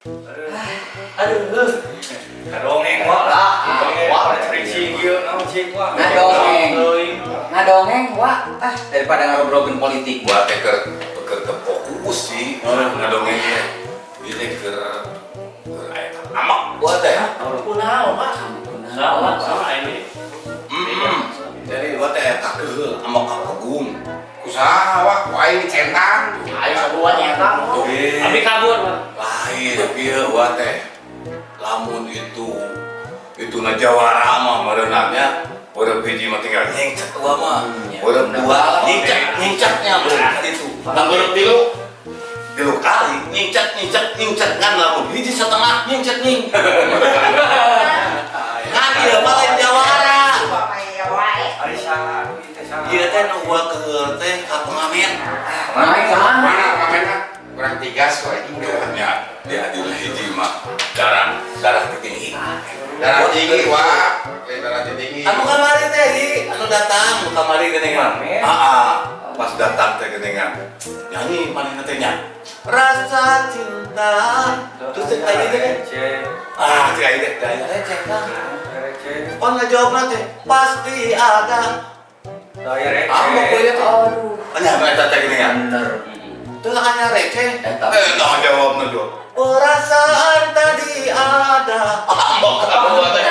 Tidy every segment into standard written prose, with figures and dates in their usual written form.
Aduh, ngadongeng wah lah, wah cing kieu naon cing wah. Ngadongeng wah, daripada ngarobrogin politik. Buat keur fokus sih ngadongengnya. Ieu teh keur aya amak buat teh. Kunaon Pak? Sama ini. Jadi buat teh kakeul amak kagung. Kusaha wah wae centang. Ayo sabuan eta. Abi kabur Pak. Lain ieu buat teh. Lamun itu na jawara mah merenangnya urang hiji mah tinggal nyingcet gua mah. Urang dua nyingcetnya berarti itu. Lamun tilu kali nyingcet ngan lamun hiji setengah nyingcet ning. Kan ieu mah lain jawara. Ari saha ieu teh saha? Ieu teh nu gua keur teh ka pengamen. Mana Pengamenna kurang tigas wae nya dia adalah hiji mah darah tinggi. Darah tinggi wah, darah tinggi. Anu kamari teh anu datang kamari geuningan. Pas datang teh geuningan. Nyanyi manehna teh nya. Rasa cinta. Terus teh aya teh. Teh aya teh. Receh kan. Oh ngajawabna teh pasti ada. Daya receh. Ambok we teh. Aduh. Nya eta teh geuningan. Bener. Terus hanya receh. Eta. Jawabna jo. Perasaan tadi ada. Ambok kamu teh.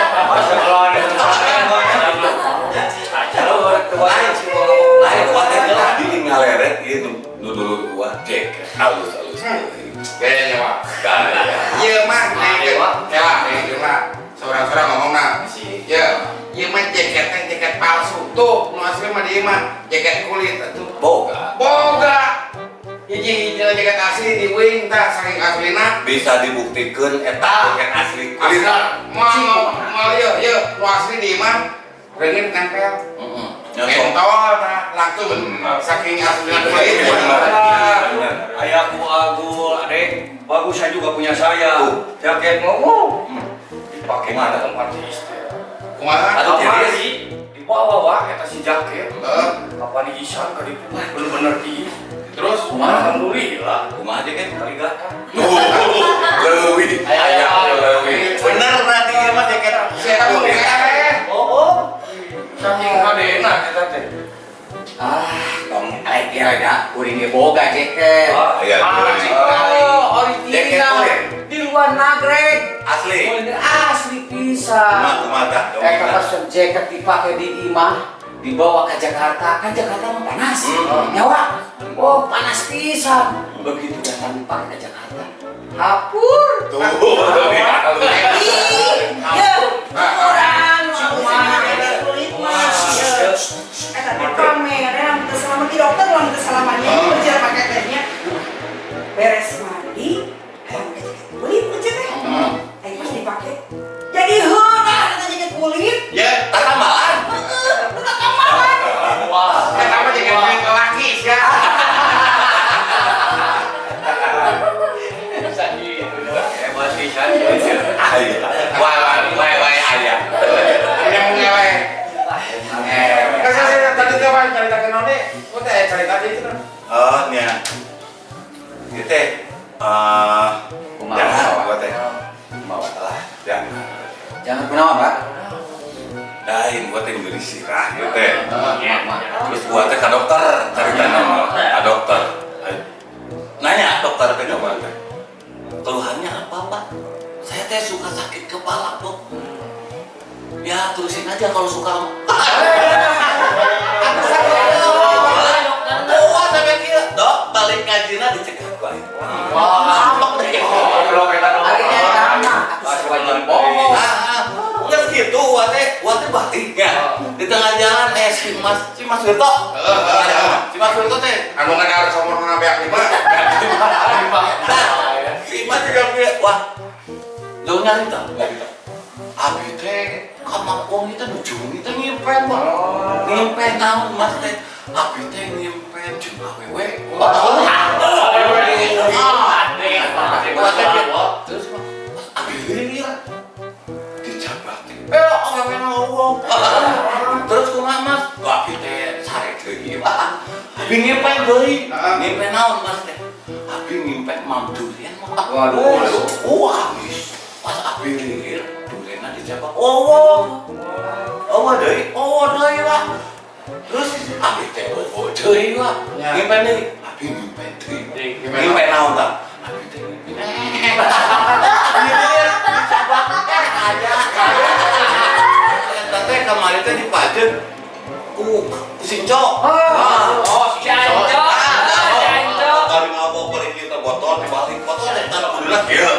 Lain teh tadi ngaleret ieu nu dulu gua cek halus. Kayaknya mah. Ieu mah ya ieu mah sorang-sorang ngomongna si ieu mah jaket palsu. Tuh, nu asli mah dieu mah jaket kulit atuh. Boga. Hiji jaket asli di wing tah saking aslina bisa dibuktikan eta jaket asli kulit. Mal ieu nu asli di imah reungit nempel. Entol tah langsung saking aslina kulit. Aya ku agul, adek. Bagus saya juga punya saya. Jaket ngomong. Dipakai mana tempat istri. Kumaha? Aduh di bawah wah eta si jaket. Apa di isan ka dieu bener-bener di. Terus alhamdulillah Kumaha jaket? kaligatan. Leuwih. Leuwih. Bener berarti ieu mah jaket. Saya Oh. Saking kadena eta teh. Tong aja kuring ge boga jaket. Original. Di luar nagrek. Asli pisan. Kumaha dong. Eta pas jaket dipake di imah dibawa ke Jakarta, kan Jakarta mah panas. Nyawa. Oh, panas pisan. Begitu datang dipakai ke Jakarta. Hapur. Tuh. Orang Eta teh pameran minta selamat di dokter lah minta selamatnya kerja pakai tehnya beres mandi ayo pakai jaket kulit aja teh ayo pas dipakai jadi heurah kata jaket kulit Ya, tatambalan. Wah, Kenapa jaket kulit laki sih? hebat pisan. Wae aya. Yang ngewe. Saya tadi teh wae caritakeun naon deh. Ku teh carita itu kan. Oh, nya. Ieu teh jangan buat teh. Bawa telah. jangan kunaon, Pak. Lain buat teh beri sirah ieu teh. Terus buat teh ka dokter, caritana mah ka dokter. Nanya dokter teh apa teh? Keluhannya apa, Pak? Saya teh suka sakit kepala, Dok. Ya, terusin aja kalau suka. Dok, balik ngajina dicegah bae. Wah, Kalau kita Ari eta mah atuh wajib bohong. Nggak gitu, wate batiknya. Di tengah jalan, si Mas Wirto. Si Mas Wirto teh. Anu ngadar somor ngabeak lima. Si Mas juga bilang, wah, jauh nyarita. Abi teh, kamangkong itu ujung itu nyimpen, Bang. Nyimpen naon Mas teh. Abi teh nyimpen jeung awewe. Terus abi lilir. Dijabat teh. Awewe ngowong. Terus kumaha Mas? Abi teh sare deui. Abi nyimpen deui. Nyimpen naon Mas teh? Abi nyimpen ngimpen mam durian mah. Waduh. Wah, pas api lilir durianna dijabak. Oh, deui. Wah. Terus api teh bobo deui wah. Ya. Ngimpen deui. Api ngimpen deui. Ngimpen Ngimpen naon tah? Api teh ngimpen. Lilir dijabak aja. Eta teh kamari teh dipajeun ku Sinco. Si Anco. Kami ngabok balik kita botol dibalik botol teh tanah kudulah dia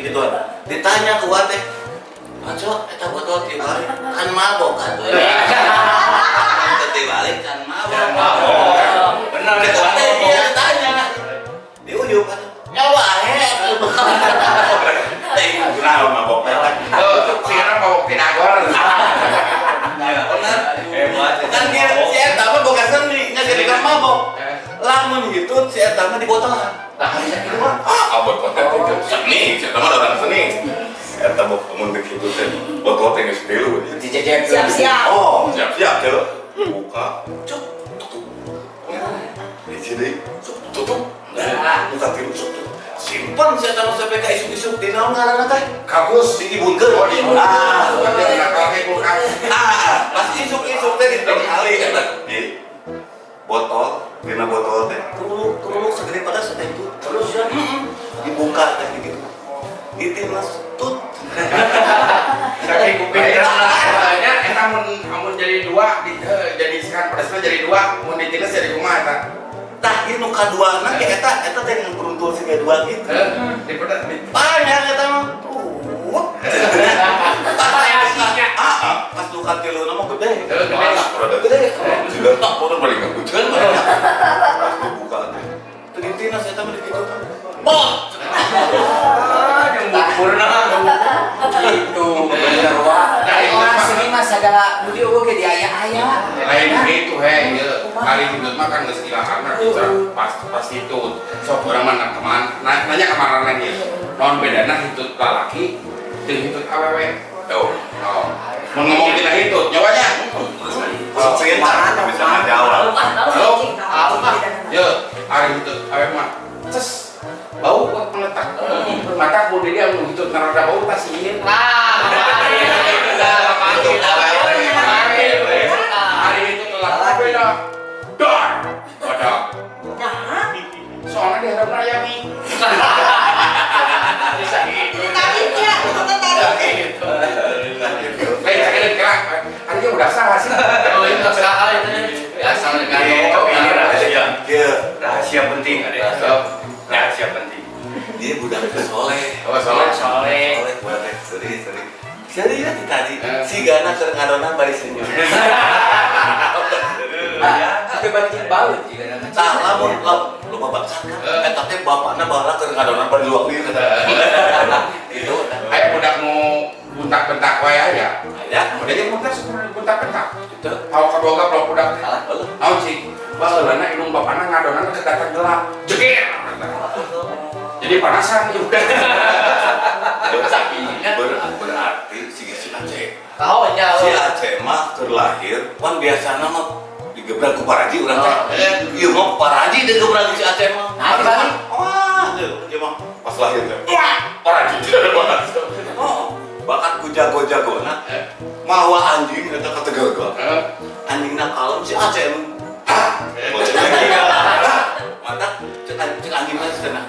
gitu ditanya ke gua teh Anco eta botol dibalik kan mabok atuh eta dibalik kan mabok Benar. kita teh dia ditanya diuyup nyawa teh kunaon mabok teh sekarang mau tinagor. bener Hebat. kan dia si eta mah boga seni nya jadi kan mabok lamun gitu si eta mah di botolan Nah, bisa gitu mah. abot konten itu seni si eta mah orang seni eta mau mun begitu teh botol teh geus tilu Dijajak Siap-siap. oh siap-siap teh buka cuk tutup hiji deui tutup nah buka tilu tutup simpen si eta mah sampai ka isuk-isuk di naon ngaranna teh Kakus. diibunkeun Oh, di ah pakai kulkas. pas isuk-isuk teh ditinggali eta di botol dina botol teh turuk segede pada itu terus ya dibuka teh gitu ditimnas tut Saking kuping Kayaknya eta mun jadi dua jadi sekarang pedasnya jadi dua mun ditilas jadi kumaha eta. tah ieu nu kaduana ge eta teh yang beruntung si kedua gitu Di pedas di banyak eta mah pas nu katiluna mah gede gede juga tak motor balik ka hujan pas dibuka teh teu ditimnas eta mah dikitu bot yang purna. Gitu, bener wah. Seni mah sagala budi oge di aya-aya. lain gitu ieu. Kali hidup mah kan geus ilaharna pas itu. Sok urang mah nanya ka marana ieu. Naon bedana hitut lalaki jeung hitut awewe? oh Mun ngomong tina hitut nyawanya. cinta bisa ngajawab Halo. Yo, ari hitut awewe mah. Ces bau kok meletak. Mata ku dia mun hitut narada bau tas ieu. Hari itu telah beda. Dor. Wadah. Nah, Soalnya di hadap raya nih. Bisa gitu. tariknya, itu tarik. Lain sekali gerak. Hari ini udah sah sih. Oh, itu salah itu. Asal Ini rahasia. dia Rahasia penting ada. Rahasia penting. dia budak soleh Oh, soalnya. soleh. soleh budak serius tadi si Gana keur ngadonan bari senyum Itu balik baut juga nama. tah lamun lu babaksan kan eta teh bapana baheula keur ngadonan bari luak ieu gitu Ayo budak mau buntak-bentak wae aja. ya Udah jadi buntak sebenarnya buntak-bentak. itu Tahu kaboga pelok budak. salah eueuh Naon sih? Baheulana indung bapana ngadonan ke datang gelap. Jeger. Jadi panasan juga. berarti si Aceh Oh, nya. si Aceh mah terlahir kan biasana mah digebrak ku paraji urang teh ieu mah paraji digebrak si Aceh mah Nah, dibalik. wah dia mah pas lahir teh wah paraji oh bakat ku jago-jagona mawa anjing eta kategel anjingna kalem si Aceh mata cek anjingna cenah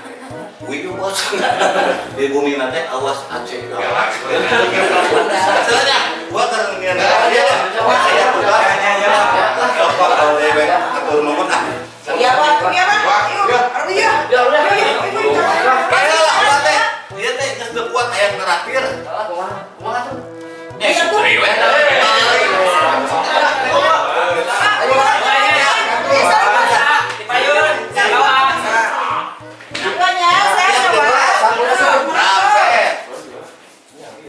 wiyu bos di bumi nanti awas Aceh masalahnya gua kan nian aja saya tugas apa kalau dewe atur nuhun Iya, Pak. Iya, Pak. Yuk, aduh iya. Ya udah. kaya lah teh dia teh geus teu kuat aya terakhir Kumaha tuh? ya supri we